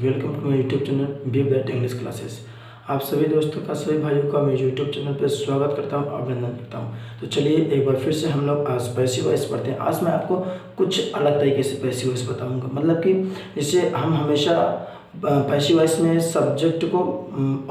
Welcome to my YouTube channel B bat English classes. आप सभी दोस्तों का, सभी भाइयों का मैं यूट्यूब चैनल पर स्वागत करता हूं, अभिनंदन करता हूं। तो चलिए एक बार फिर से हम लोग आज पैसिव वॉइस पढ़ते हैं। आज मैं आपको कुछ अलग तरीके से पैसिव वॉइस बताऊंगा। मतलब कि जैसे हम हमेशा पैसिव वॉइस में सब्जेक्ट को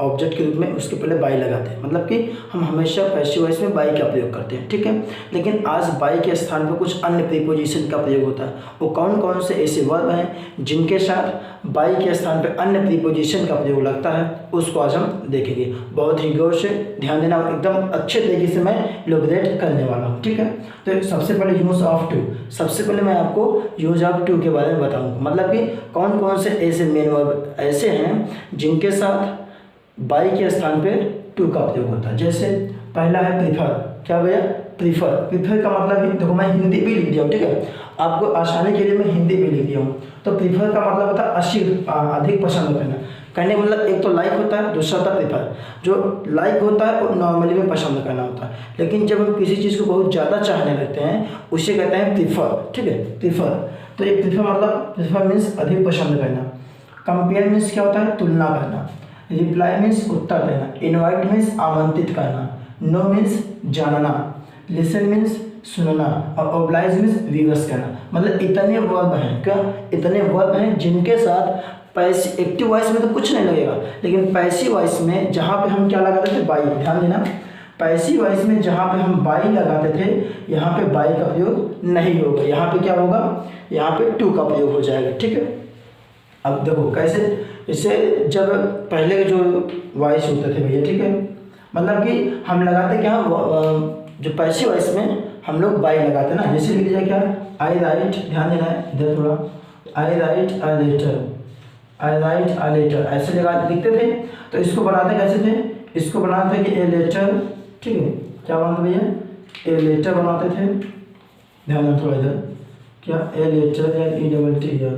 ऑब्जेक्ट के रूप में उसके पहले बाई लगाते हैं। मतलब कि हम हमेशा पैसिव वॉइस में बाई का प्रयोग करते हैं, ठीक है। लेकिन आज बाई के स्थान पर कुछ अन्य प्रीपोजिशन का प्रयोग होता है। वो कौन कौन से ऐसे वर्ब हैं जिनके साथ बाई के स्थान पर अन्य प्रीपोजिशन का प्रयोग लगता है, उसको आज हम देखेंगे। बहुत ही गौर से ध्यान देना, एकदम अच्छे तरीके से मैं इलैबोरेट करने वाला हूँ, ठीक है। तो सबसे पहले यूज ऑफ टू, सबसे पहले मैं आपको यूज ऑफ टू के बारे में बताऊँगा। मतलब कि कौन कौन से ऐसे मेन वर्ब ऐसे हैं जिनके साथ बाई के स्थान पे टू का प्रयोग होता है। जैसे पहला है प्रीफर। क्या भैया? प्रीफर। प्रीफर का मतलब देखो, मैं हिंदी भी लिख दिया हूँ, ठीक है। आपको आसानी के लिए मैं हिंदी भी लिख दिया हूँ। तो प्रीफर का मतलब होता है अधिक पसंद करना। कहने मतलब एक तो लाइक होता है, दूसरा होता है प्रीफर। जो लाइक होता है वो नॉर्मली में पसंद करना होता है, लेकिन जब हम किसी चीज़ को बहुत ज़्यादा चाहने लगते हैं उसे कहते हैं प्रीफर, ठीक है। प्रीफर, तो ये प्रीफर मतलब प्रीफर मीन्स अधिक पसंद करना। कंपेयर मीन्स क्या होता है? तुलना करना। रिप्लाई मीन्स उत्तर देना। इनवाइट मीन्स आमंत्रित करना। नो मीन्स जानना। लिसन मीन्स सुनना। और ओब्लाइज मीन्स विवश करना। मतलब इतने वर्ब हैं। क्या? इतने वर्ब हैं जिनके साथ एक्टिव वॉइस में तो कुछ नहीं लगेगा, लेकिन पैसिव वॉइस में जहाँ पे हम क्या लगाते थे? बाई। ध्यान देना, पैसिव वॉइस में जहाँ पे हम बाई लगाते थे, यहाँ पे बाई का प्रयोग नहीं होगा। यहाँ पे क्या होगा? यहाँ पे टू का प्रयोग हो जाएगा, ठीक है। अब देखो कैसे, इससे जब पहले जो वॉइस होते थे भैया, ठीक है, मतलब कि हम लगाते क्या, जो पैसिव वॉइस में हम लोग बाई लगाते ना। जैसे लिख दिया क्या? आई राइट, ध्यान देना है इधर थोड़ा, I write a letter, I write a letter, ऐसे लगा लिखते थे। तो इसको बनाते कैसे थे? इसको बनाते थे कि ए लेटर, ठीक है। क्या बनाते भैया? ए लेटर बनाते थे। ध्यान देना थोड़ा इधर, क्या? ए लेटर या ई डबल टी या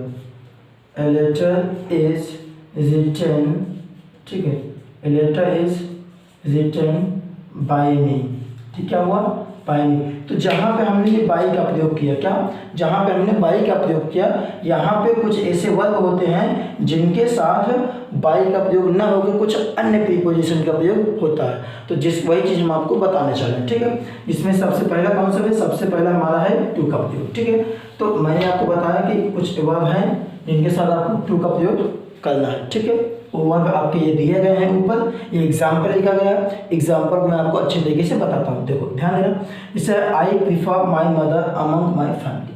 A letter is written, ठीक है। A letter is written by me, ठीक क्या हुआ? by me। तो जहाँ पे हमने ये बाई का प्रयोग किया, क्या? जहाँ पे हमने बाई का प्रयोग किया, यहाँ पे कुछ ऐसे वर्ब होते हैं जिनके साथ बाई का प्रयोग न होकर कुछ अन्य प्रीपोजिशन का प्रयोग होता है। तो वही चीज़ हम आपको बताने चले, ठीक है। इसमें सबसे पहला कौन सा है? सबसे पहला हमारा है टू का प्रयोग, ठीक है। तो मैंने आपको बताया कि कुछ वर्ब हैं जिनके साथ आपको टू का प्रयोग करना है, ठीक है। वो वर्ब आपके ये दिए गए हैं ऊपर, ये एग्जाम्पल लिखा गया है। एग्जाम्पल को मैं आपको अच्छे तरीके से बताता हूँ। देखो ध्यान देना, इससे I prefer my mother among my family.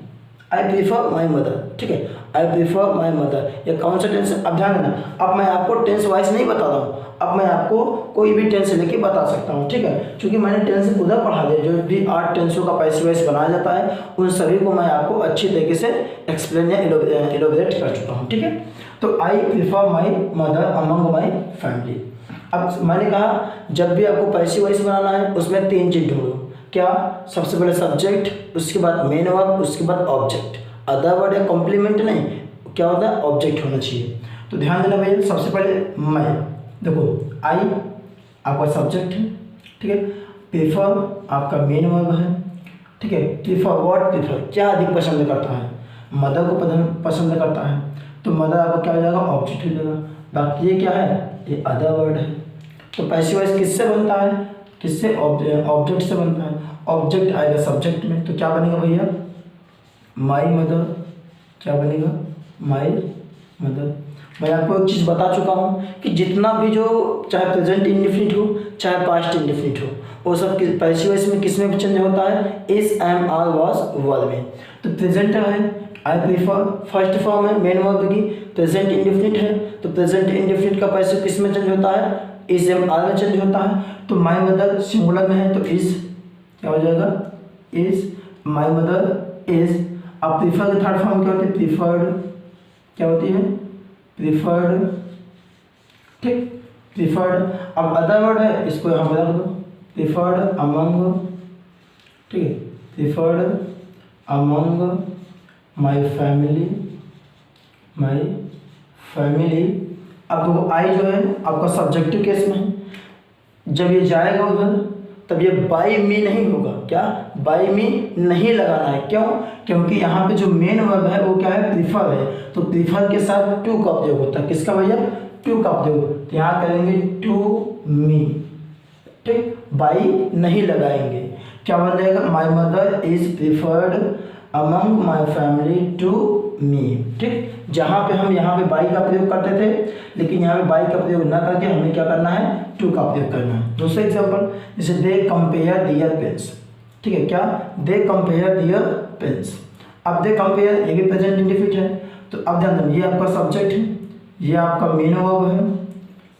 I prefer my mother, ठीक है। आई प्रीफर माई मदर, ये कौन सा टेंस? अब ध्यान देना, अब मैं आपको टेंस वाइज नहीं बता रहा हूँ, अब मैं आपको कोई भी टेंस लेके बता सकता हूँ, ठीक है। क्योंकि मैंने टेंस उधर पढ़ा दिया, जो भी 8 टेंसों का पैसिव वॉइस बनाया जाता है उन सभी को मैं आपको अच्छी तरीके से एक्सप्लेन या इलैबोरेट कर चुका हूँ, ठीक है। तो I prefer my mother among my family. अब मैंने कहा जब भी आपको पैसिव वॉइस बनाना है उसमें 3 चीज़ ढूंढो। क्या? सबसे पहले सब्जेक्ट, उसके बाद मेन वर्ब, उसके बाद ऑब्जेक्ट। अदर वर्ड या कॉम्प्लीमेंट नहीं, क्या होता है? ऑब्जेक्ट होना चाहिए। तो ध्यान देना भैया, सबसे पहले मैं, देखो आई आपका सब्जेक्ट है, ठीक है। प्रीफर आपका मेन वर्ब है, ठीक है। Prefer what? प्रीफर क्या अधिक पसंद करता है? मदर को पसंद करता है, तो मदर आपका क्या हो जाएगा? ऑब्जेक्ट हो जाएगा। बाकी ये क्या है? ये अदर वर्ड है। तो पैसिव वॉइस किससे बनता है? किससे? ऑब्जेक्ट से बनता है। ऑब्जेक्ट आएगा सब्जेक्ट में, तो क्या बनेगा भैया? My mother. क्या बनेगा? My mother. मैं आपको एक चीज़ बता चुका हूँ कि जितना भी जो चाहे प्रेजेंट इंडेफिनिट हो चाहे पास्ट इंडेफिनिट हो, वो सब पैसिव वॉइस में किस में चेंज होता है? इज, एम, आर, वाज, वर में। तो प्रेजेंट है आई प्रीफर, फर्स्ट फॉर्म है मेन वर्ब की। प्रेजेंट इंडेफिनिट है, तो प्रेजेंट इंडेफिनिट का पैसिव किस में चेंज होता है? इज, एम, आर में चेंज होता है। तो माई मदर सिंगुलर में है तो इज, क्या हो जाएगा? Is, my mother is. अब प्रीफर की थर्ड फॉर्म क्या होती है? प्रीफर्ड, क्या होती है? प्रीफर्ड, ठीक, प्रीफर्ड। अब अदर वर्ड है, इसको यहाँ पर रख दो, प्रीफर्ड अमंग, ठीक है। Preferred among my family, my family. अब देखो आई जो है आपका सब्जेक्टिव केस में है, जब ये जाएगा उधर तब ये बाई मी नहीं होगा। क्या बाई मी नहीं लगाना है, क्यों? क्योंकि यहाँ पे जो मेन वर्ब है वो क्या है, प्रीफर है, तो प्रीफर के साथ टू का उपयोग होता है। किसका भैया? टू का उपयोग। तो यहाँ करेंगे टू मी, ठीक, बाई नहीं लगाएंगे। क्या बन जाएगा? My mother is preferred among my family to me, ठीक। जहाँ पे हम यहाँ पे बाई का प्रयोग करते थे, लेकिन यहाँ पे बाई का प्रयोग ना करके हमें क्या करना है, टू का प्रयोग करना है। दूसरा एग्जाम्पल, जैसे दे कंपेयर दियर पेन्स, ठीक है, क्या? दे कंपेयर दियर पेन्स। अब दे कंपेयर, ये भी प्रेजेंट इंडेफिनिट है, तो अब ध्यान दें, ये आपका सब्जेक्ट है, ये आपका मेन वर्ब है,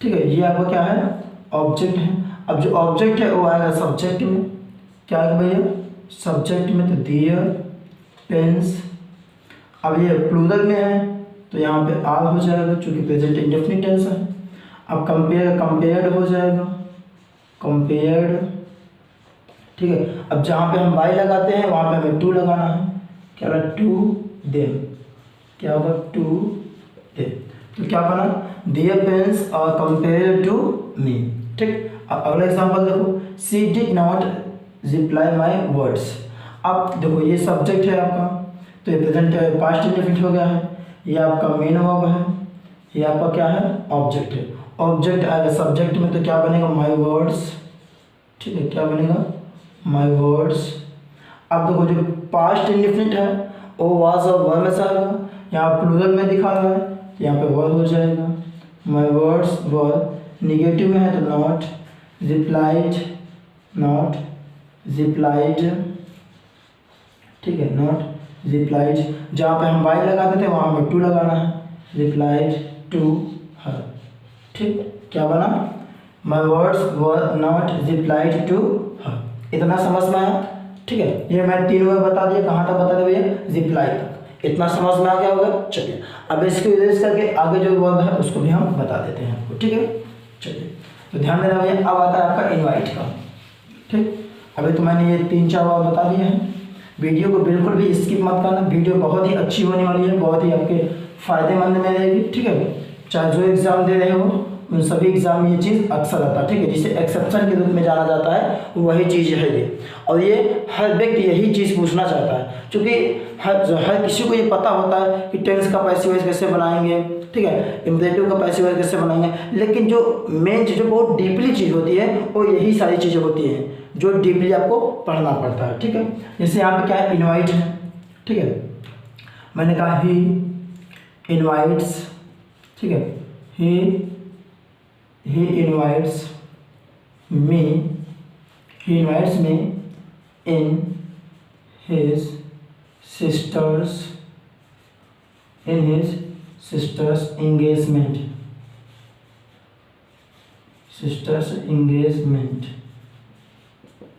ठीक है, ये आपका क्या है, ऑब्जेक्ट है। अब जो ऑब्जेक्ट है वो आएगा सब्जेक्ट में, क्या आएगा भैया, सब्जेक्ट में, तो दियर पेन्स। अब ये प्लूरल में है तो यहाँ पे आर हो जाएगा, चूँकि प्रेजेंट इंडेफिनिट टेंस है। अब कंपेयर, कंपेयर्ड हो जाएगा, कंपेयर्ड, ठीक है। अब जहाँ पे हम बाई लगाते हैं वहाँ पे हमें टू लगाना है, क्या होगा, टू देम, क्या होगा, टू देम। तो क्या बना, दियर पेन्स और कंपेयर टू मी, ठीक। अब अगला एग्जांपल देखो, she did not reply my words. अब देखो ये सब्जेक्ट है आपका, तो ये प्रेजेंट पास्ट इंडेफिनिट हो गया है, ये आपका मेन वर्ब है, ये आपका क्या है, ऑब्जेक्ट है। ऑब्जेक्ट आएगा सब्जेक्ट में, तो क्या बनेगा, माई वर्ड्स, ठीक है, क्या बनेगा, माई वर्ड्स। अब देखो जो पास्ट इंडेफिनिट है वो वाज और वर में से आएगा, यहाँ प्लूरल में दिखा रहा है तो यहाँ पे वर हो जाएगा, माई वर्ड्स वर। निगेटिव में है तो नॉट रिप्लाइड, नॉट रिप्लाइड, ठीक है, नॉट रिप्लाइड। जहाँ पे हम बाई लगाते थे वहाँ पे टू लगाना है, रिप्लाइड टू हर, ठीक। क्या बना, my words were not replied to her. इतना समझ में आया, ठीक है। ये मैं 3 वर्ड बता दिया, कहाँ तक बता दिया भैया, रिप्लाई तक। इतना समझ में आ गया होगा। चलिए अब इसको इरेज करके आगे जो वर्ब है उसको भी हम बता देते हैं आपको, ठीक है। चलिए तो ध्यान देना भैया, अब आता है आपका इनवाइट का, ठीक। अभी तो मैंने ये 3-4 वर्ब बता दिए हैं। वीडियो को बिल्कुल भी स्किप मत करना, वीडियो बहुत ही अच्छी होने वाली है, बहुत ही आपके फायदेमंद में रहेगी, ठीक है। चाहे जो एग्ज़ाम दे रहे हो उन सभी एग्जाम में ये चीज़ अक्सर आता है, ठीक है, जिसे एक्सेप्शन के रूप में जाना जाता है, वही चीज़ है ये। और ये हर व्यक्ति यही चीज़ पूछना चाहता है, क्योंकि हर किसी को ये पता होता है कि टेंस का पैसिव वॉइस कैसे बनाएंगे, ठीक है, इम्परेटिव का पैसिव वॉइस कैसे बनाएंगे, लेकिन जो मेन चीज़, जो बहुत डीपली चीज़ होती है वो यही सारी चीज़ें होती हैं जो डीपली आपको पढ़ना पड़ता है, ठीक है। जैसे यहाँ पे क्या है, इनवाइट है, ठीक है, मैंने कहा ही इनवाइट्स, ठीक है, he invites me in his sister's engagement,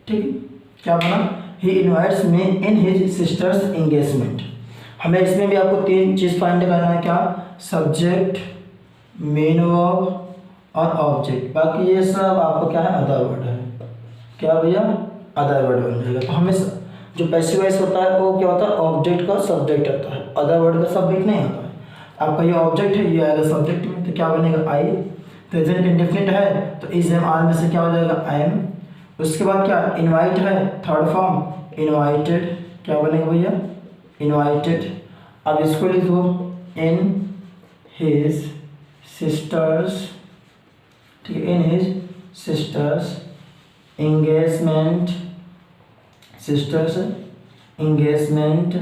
ठीक। क्या बना, he invites me in his sister's engagement। हमें इसमें भी आपको 3 चीज़ फाइंड करना है, क्या, सब्जेक्ट, मेन वर्ब और ऑब्जेक्ट। बाकी ये सब आपको क्या है, अदर वर्ड है, क्या भैया, अदर वर्ड बन जाएगा। तो हमें जो पैसिव वॉइस होता है वो क्या होता है, ऑब्जेक्ट का सब्जेक्ट आता है, अदर वर्ड का सब्जेक्ट नहीं आता है। आपका ये ऑब्जेक्ट है, ये आएगा सब्जेक्ट में, तो क्या बनेगा, आई। प्रेजेंट इंडेफिनिट है तो इज एम आर में से क्या हो जाएगा, आई एम। उसके बाद क्या, इनवाइट है, थर्ड फॉर्म, इनवाइटेड, क्या बनेगा भैया, इनवाइटेड। अब इसको लिख दो, इन हिज सिस्टर्स, ठीक है, इन his sister's engagement, sisters engagement.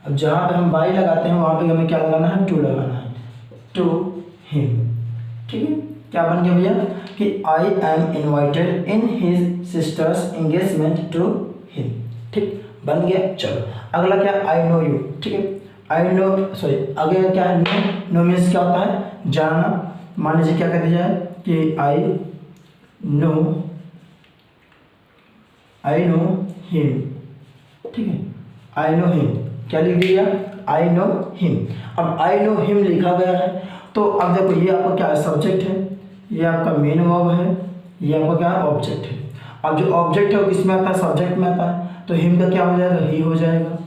अब जहाँ पे हम बाई लगाते हैं वहाँ पे हमें क्या लगाना है, टू लगाना है, टू हिम, ठीक है। क्या बन गया भैया कि I am invited in his sister's engagement to him, ठीक, बन गया। चलो अगला क्या, आई नो यू, ठीक है, आई नो, सॉरी आगे क्या है, नो। नो मीन्स क्या होता है, जानना। मान लीजिए क्या कहते जाए कि आई नो हिम, ठीक है, आई नो हिम, क्या लिख दिया, आई नो हिम। अब आई नो हिम लिखा गया है, तो अब देखो ये आपका क्या है, सब्जेक्ट है, ये आपका मेन वर्ब है, ये आपका क्या है, ऑब्जेक्ट है। अब जो ऑब्जेक्ट है वो किस में आता है, सब्जेक्ट में आता है, तो हिम का क्या हो जाएगा, ही हो जाएगा,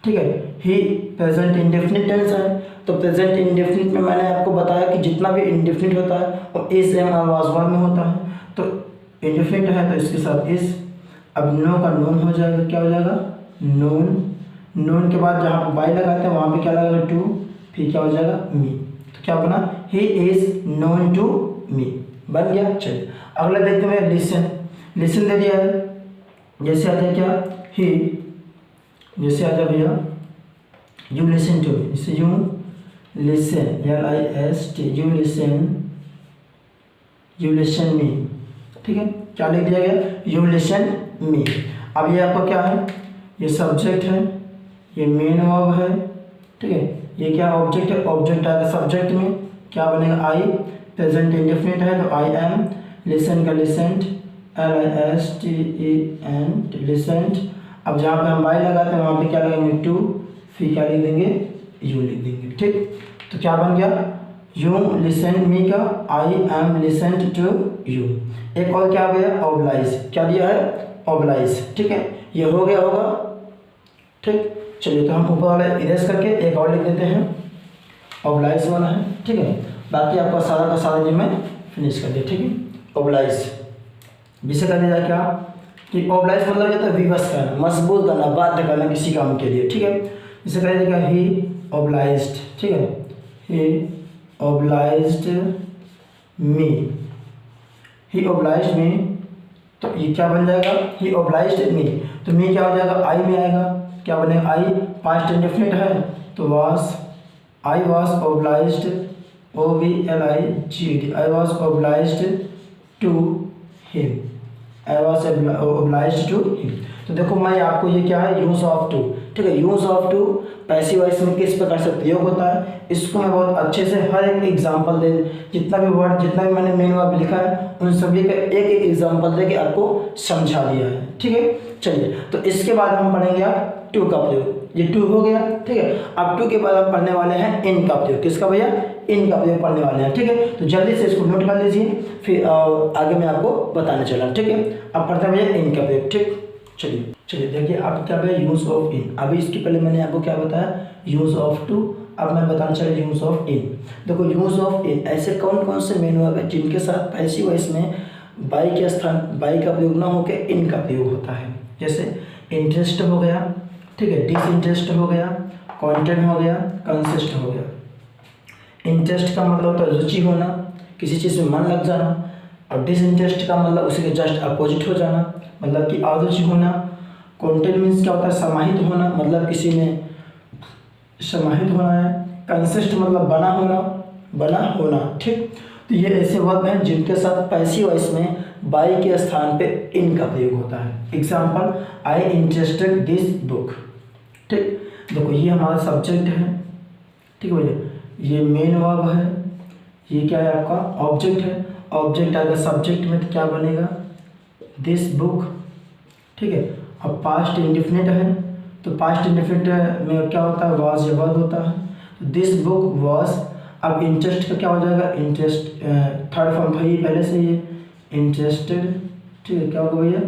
ठीक है। ही प्रेजेंट इंडेफिनिट टेंस है, तो प्रेजेंट इंडेफिनिट में मैंने आपको बताया कि जितना भी इंडेफिनिट होता है वो इस एम और वाज वन में होता है। तो इंडेफिनिट है तो इसके साथ इस, अब नो का नोन हो जाएगा, क्या हो जाएगा नोन। नोन के बाद जहाँ पर बाई लगाते हैं वहाँ पे क्या लगेगा टू, फिर क्या हो जाएगा मी। तो क्या बना he is known to me, बन गया। चलिए अगला देखते हैं लिसन। लिसन दे दिया है, जैसे आ जाए क्या ही, जैसे आ जाए भैया यू लिसन टू मी, जैसे you listen LIST you listen me, ठीक है। क्या लिख दिया गया यू लिसन मी। अब ये आपका क्या है, ये सब्जेक्ट है, ये मेन वर्ब है, ठीक है। ये क्या ऑब्जेक्ट है, ऑब्जेक्ट आएगा सब्जेक्ट में, क्या बनेगा आई। प्रेजेंट इंडेफिनिट है तो आई एम। लिसन का लिसेंट LISTENT लिसेंट। अब जहाँ पे हम बाई लगाते हैं वहाँ पे क्या लगाएंगे टू, फिर क्या लिख देंगे यू लिख देंगे, ठीक। तो क्या बन गया यू लिसन मी का I am listened to you. एक और क्या हो गया ऑब्लाइज, क्या दिया है ऑब्लाइज, ठीक है। ये हो गया होगा, ठीक। चलिए तो हम ऊपर वाले इरेज करके एक और लिख देते हैं, ऑब्लाइज वाला है, ठीक है। बाकी आपका सारा का सारा जी मैं फिनिश कर दिया, ठीक है। ऑब्लाइज जिसे कर दिया क्या कि ऑब्लाइज मतलब क्या था विवश करना, मजबूर करना, बाध्य करना किसी काम के लिए, ठीक है। जिसे कर दिया ही ऑब्लाइज्ड, ठीक है, ही ऑब्लाइज्ड मी, ही ऑब्लाइज्ड मी। तो ये क्या बन जाएगा ही ऑब्लाइज्ड मी। तो मी क्या हो जाएगा आई में आएगा, क्या बनेगा आई। पास्ट इंडेफिनिट है तो was, I was obliged OBLIGD, I was obliged to him, I was obliged to him. तो देखो मैं आपको ये क्या है यूज ऑफ टू, ठीक है। Use of to passive voice में किस प्रकार से प्रयोग होता है इसको मैं बहुत अच्छे से हर एक एग्जांपल दे, जितना भी वर्ड जितना भी मैंने मेन वर्ब लिखा है उन सभी का एक एक एग्जांपल दे के आपको समझा दिया है, ठीक है। चलिए तो इसके बाद हम पढ़ेंगे आप टू का प्रयोग। ये टू हो गया, ठीक है। अब टू के बाद हम पढ़ने वाले हैं इन का प्रयोग। किसका भैया इन का प्रयोग पढ़ने वाले हैं, ठीक है। तो जल्दी से इसको नोट कर लीजिए, फिर आगे मैं आपको बताने चला, ठीक है। अब पढ़ते हैं भैया इन का प्रयोग, ठीक। चलिए देखिए अब क्या है यूज ऑफ इन। अभी इसके पहले मैंने आपको क्या बताया यूज ऑफ टू, अब मैं बताना चला यूज ऑफ इन। देखो यूज ऑफ इन ऐसे कौन कौन से मेन वर्ब है जिनके साथ पैसिव वॉइस में बाई के स्थान बाई का प्रयोग ना होकर इन का प्रयोग होता है। जैसे इंटरेस्ट हो गया, ठीक है, डिसइंटरेस्ट हो गया, कंटेंट हो गया, कंसिस्ट हो गया। इंटरेस्ट का मतलब होता है रुचि होना, किसी चीज़ में मन लग जाना, और डिसइंटरेस्ट का मतलब उसी के जस्ट अपोजिट हो जाना, मतलब कि अरुचि होना। कंटेंट मीन्स क्या होता है समाहित होना, मतलब किसी में समाहित होना है। कंसिस्ट मतलब बना होना, ठीक। तो ये ऐसे वर्ब हैं जिनके साथ पैसिव वॉइस में बाई के स्थान पे इन का प्रयोग होता है। Example I interested this book, ठीक। देखो ये हमारा सब्जेक्ट है, ठीक है भैया, ये मेन वर्ब है, ये क्या है आपका ऑब्जेक्ट है। ऑब्जेक्ट अगर सब्जेक्ट में तो क्या बनेगा दिस बुक, ठीक है। अब पास्ट इंडेफिनिट है तो पास्ट इंडेफिनिट में क्या होता है वाज या वर्ब होता है। This book was. अब इंटरेस्ट का क्या हो जाएगा इंटरेस्ट, थर्ड फॉर्म था ये पहले से ये इंटरेस्टेड, ठीक है। क्या होगा भैया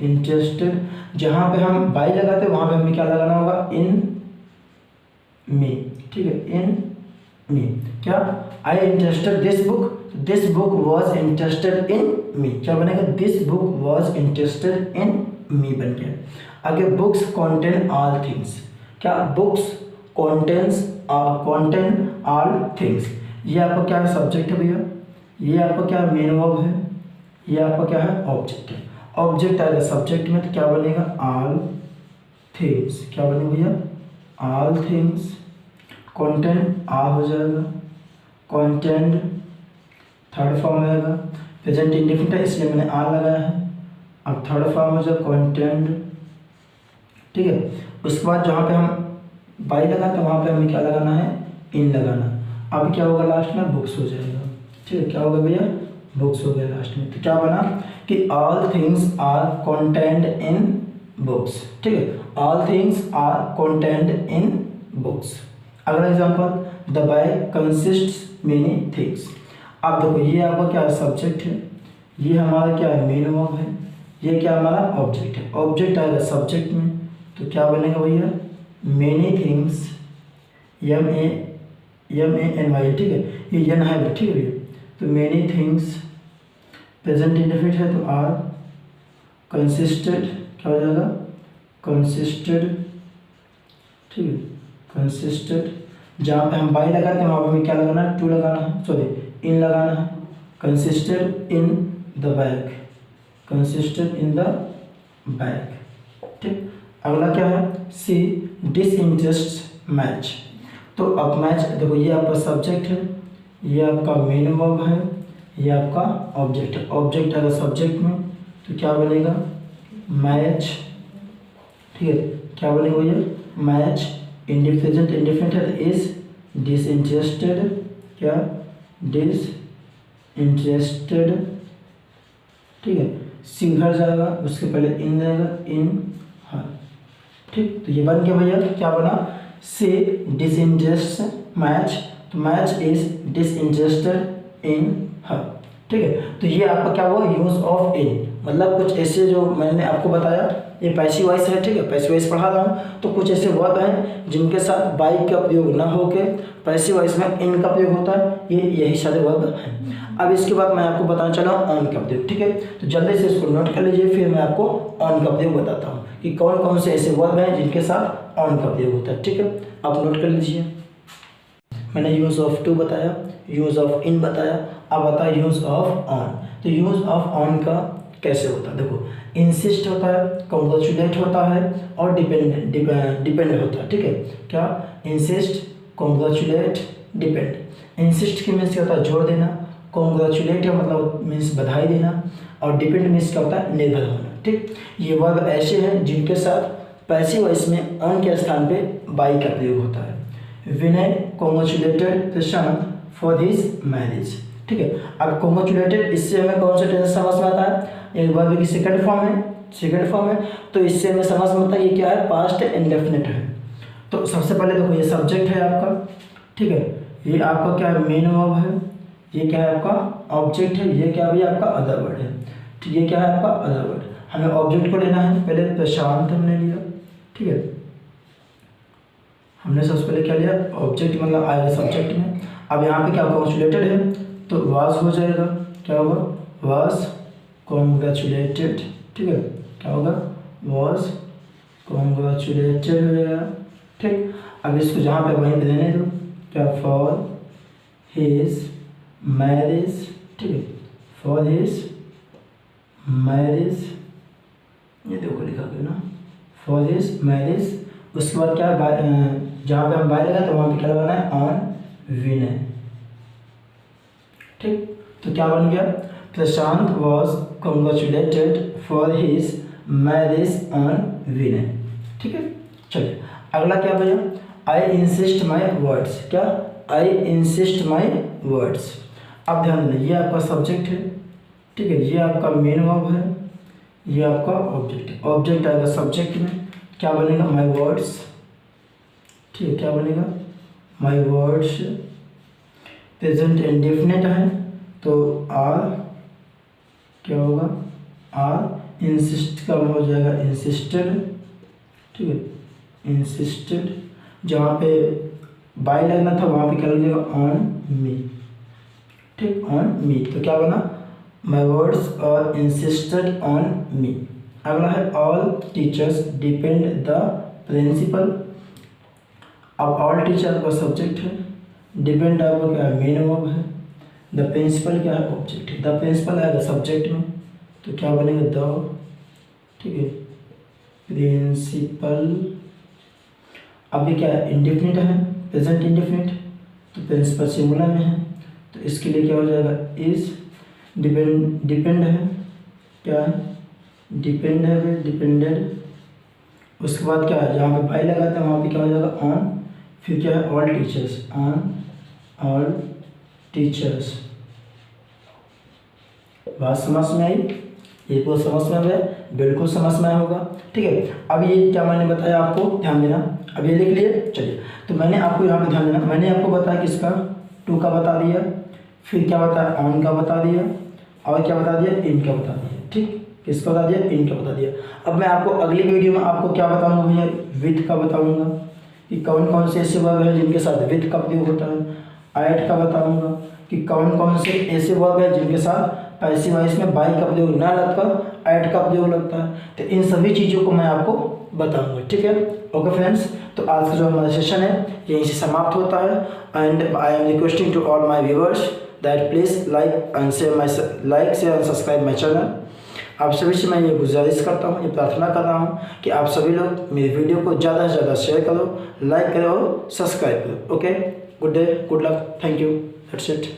इंटरेस्टेड। जहाँ पे हम बाई लगाते हैं वहाँ पे हमें क्या लगाना होगा इन मी, ठीक है, इन मी। क्या I interested this book was interested in me, क्या बनेगा this book was interested in me बन गया। आगे बुक्स कॉन्टेन ऑल थिंग्स, क्या बुक्स कॉन्टेन ऑल थिंग्स। ये आपका क्या है सब्जेक्ट है भैया, ये आपका क्या है मेन वर्ब है, ये आपका क्या है ऑब्जेक्ट है। ऑब्जेक्ट आएगा सब्जेक्ट में तो क्या बनेगा ऑल थिंग्स, क्या बनेगा भैया ऑल थिंग्स। कंटेंट आ हो जाएगा, कंटेंट थर्ड फॉर्म आएगा, प्रेजेंट इंडेफिनिट है इसलिए मैंने आ लगाया है। अब थर्ड फॉर्म हो जाएगा कंटेंट, ठीक है। उसके बाद जहाँ पे हम बाई लगाते हैं वहाँ पे हमें क्या लगाना है इन लगाना। अब क्या होगा लास्ट में बुक्स हो जाएगा, ठीक है। क्या होगा भैया बुक्स हो गया लास्ट में। तो क्या बना कि all things are content in books, ठीक है। All things are content in books. अगला example the by consists many things. अब देखो ये आपका क्या है सब्जेक्ट है, ये हमारा क्या है मेन वर्ब है, ये क्या हमारा ऑब्जेक्ट है। ऑब्जेक्ट आएगा सब्जेक्ट में तो क्या बनेगा भैया मेनी थिंग्स, MANY, ठीक है, ये यन है, ठीक है भैया। तो मेनी थिंग्स प्रेजेंट इंडेफिनिट है तो आर कंसिस्टेड क्या हो जाएगा, कंसिस्टेड, ठीक है, कंसिस्टेड। जहाँ पे हम बाई लगाते हैं वहाँ पे हमें क्या लगाना है, टू लगाना है, सॉरी इन लगाना है, consisted in the bag, consisted in the bag, ठीक। अगला क्या है, सी डिसइंटरेस्ट मैच। तो अब मैच देखो, ये आपका सब्जेक्ट है, ये आपका मेन वर्ब है, ये आपका ऑब्जेक्ट है। ऑब्जेक्ट अगर सब्जेक्ट में तो क्या बनेगा, मैच, ठीक है, क्या बनेगा ये मैच। इंडिफरेंट इंडिफरेंट है तो इज डिसइंटरेस्टेड, क्या डिसइंटरेस्टेड, ठीक है। सी उधर जाएगा, उसके पहले इन जाएगा, इन हर, ठीक। तो ये बन गया भैया, क्या बना, सी डिसइंटरेस्ट मैच, तो मैच इज डिसइंटरेस्टेड इन हर, ठीक है। तो ये आपका क्या हुआ, यूज ऑफ इन, मतलब कुछ ऐसे जो मैंने आपको बताया ये पैसिव वॉइस है, ठीक है, पैसिव वॉइस पढ़ा रहा हूँ। तो कुछ ऐसे वर्ब हैं जिनके साथ बाई का प्रयोग ना होके पैसिव वॉइस में इन का प्रयोग होता है, ये यही सारे वर्ब हैं। अब इसके बाद मैं आपको बताना चला ऑन का प्रयोग, ठीक है। तो जल्दी से इसको नोट कर लीजिए, फिर मैं आपको ऑन का प्रयोग बताता हूँ कि कौन कौन से ऐसे वर्ब हैं जिनके साथ ऑन का प्रयोग होता है, ठीक है। आप नोट कर लीजिए। मैंने यूज ऑफ टू बताया, यूज ऑफ इन बताया, अब बताया यूज ऑफ ऑन। तो यूज ऑफ ऑन का कैसे होता है, देखो इंसिस्ट होता है, कॉन्ग्रेचुलेट होता है और डिपेंड होता है, ठीक है। क्या, इंसिस्ट, कॉन्ग्रेचुलेट, डिपेंड। इंसिस्ट की मीन्स क्या होता है, जोर देना। कॉन्ग्रेचुलेट का मतलब मीन्स बधाई देना, और डिपेंड मीन्स क्या होता है, निर्भर होना, ठीक। ये वर्ब ऐसे हैं जिनके साथ पैसिव वॉइस में ऑन के स्थान पे बाई का प्रयोग होता है। Vinay congratulated Prashant for his marriage, ठीक है। अब कॉन्ग्रेचुलेटेड, इससे हमें कौन सा टेंस समझ में आता है, एक वर्ब की सेकंड फॉर्म है, सेकंड फॉर्म है, तो इससे हमें समझ में आता है ये क्या है, पास्ट इंडेफिनिट है। तो सबसे पहले देखो ये सब्जेक्ट है आपका, ठीक है, ये आपका क्या है, मेन वर्ब है, ये क्या है आपका ऑब्जेक्ट है, ये क्या है आपका अदर वर्ड है, ठीक, ये क्या है आपका अदर वर्ड। हमें ऑब्जेक्ट को लेना है, पहले प्रशांत हमने लिया, ठीक है, हमने सबसे पहले क्या लिया, ऑब्जेक्ट मतलब आएगा सब्जेक्ट में। अब यहाँ पे क्या कॉन्ग्रेचुलेटेड है तो वाज हो जाएगा, क्या होगा, वाज कॉन्ग्रेचुलेटेड, ठीक है, क्या होगा, वाज कॉन्ग्रेचुलेटेड हो जाएगा, ठीक। अब इसको जहाँ पे वहीं पे देने दो, क्या, फॉर हिज मैरिज, ठीक है, फॉर हिज मैरिज, ये देखो लिखा गया ना, फॉर हिज मैरिज। उसके बाद क्या है, जहाँ पे हम बाय लगा तो वहाँ पे क्या लगाना है, ऑन विनय, ठीक। तो क्या बन गया, Prashant was congratulated for his marriage on Vinay, ठीक है। चलिए अगला क्या भैया, आई इंसिस्ट माई वर्ड्स, क्या, आई इंसिस्ट माई वर्ड्स। अब ध्यान देना, ये आपका सब्जेक्ट है, ठीक है, ये आपका मेन वर्ब है, ये आपका ऑब्जेक्ट है। ऑब्जेक्ट आएगा सब्जेक्ट में, क्या बनेगा, माई वर्ड्स, ठीक है, क्या बनेगा, माई वर्ड्स। प्रेजेंट इंडेफिनिट है तो आर क्या होगा, आर। इंसिस्ट का हो जाएगा इंसिस्टेड, ठीक है, इंसिस्टेड। जहाँ पे बाय लगना था वहाँ पे क्या लग जाएगा, ऑन मी, ठीक, ऑन मी। तो क्या बना, my words are insisted on me. अगला है all teachers depend the principal. अब ऑल टीचर का सब्जेक्ट है, डिपेंड आपका क्या है, मेन वर्ब है, द प्रिंसिपल क्या है, ऑब्जेक्ट है। द प्रिंसिपल आएगा सब्जेक्ट में तो क्या बनेगा, द, ठीक है, प्रिंसिपल। अब ये क्या है, इंडेफिनिट है, प्रेजेंट इंडेफिनिट, तो प्रिंसिपल सिंगुलर में है तो इसके लिए क्या हो जाएगा, इज। डिपेंड है, क्या है, डिपेंड है, डिपेंडेड। उसके बाद क्या है, जहाँ पे बाई लगाते हैं वहाँ पे क्या हो जाएगा, ऑन। फिर क्या है, all teachers, on all teachers. बात समझ में आई, ये तो समझ में आया, बिल्कुल समझ में आया होगा, ठीक है। अब ये क्या मैंने बताया आपको, ध्यान देना, अब ये लिख लिए। चलिए तो मैंने आपको यहाँ पे ध्यान देना, मैंने आपको बताया किसका, टू का बता दिया, फिर क्या बताया, ऑन का बता दिया, और क्या बता दिया, इन का बता दिया, ठीक, किसका बता दिया, इन का बता दिया। अब मैं आपको अगली वीडियो में आपको क्या बताऊंगा भैया, विथ का बताऊंगा कि कौन कौन से ऐसे वर्ब हैं जिनके साथ विथ का प्रयोग होता है। ऐट का बताऊंगा कि कौन कौन से ऐसे वर्ब हैं जिनके साथ पैसिव वॉइस में बाई का प्रयोग ना लगकर ऐट का प्रयोग लगता है। तो इन सभी चीज़ों को मैं आपको बताऊंगा, ठीक है। ओके फ्रेंड्स, तो आज का जो हमारा सेशन है यहीं से समाप्त होता है। And I am requesting to all my viewers that please like and share and subscribe my channel. आप सभी से मैं ये गुजारिश करता हूँ, ये प्रार्थना कर रहा हूँ कि आप सभी लोग मेरी वीडियो को ज़्यादा से ज़्यादा शेयर करो, लाइक करो, सब्सक्राइब करो। Okay, good day, good luck, thank you, that's it.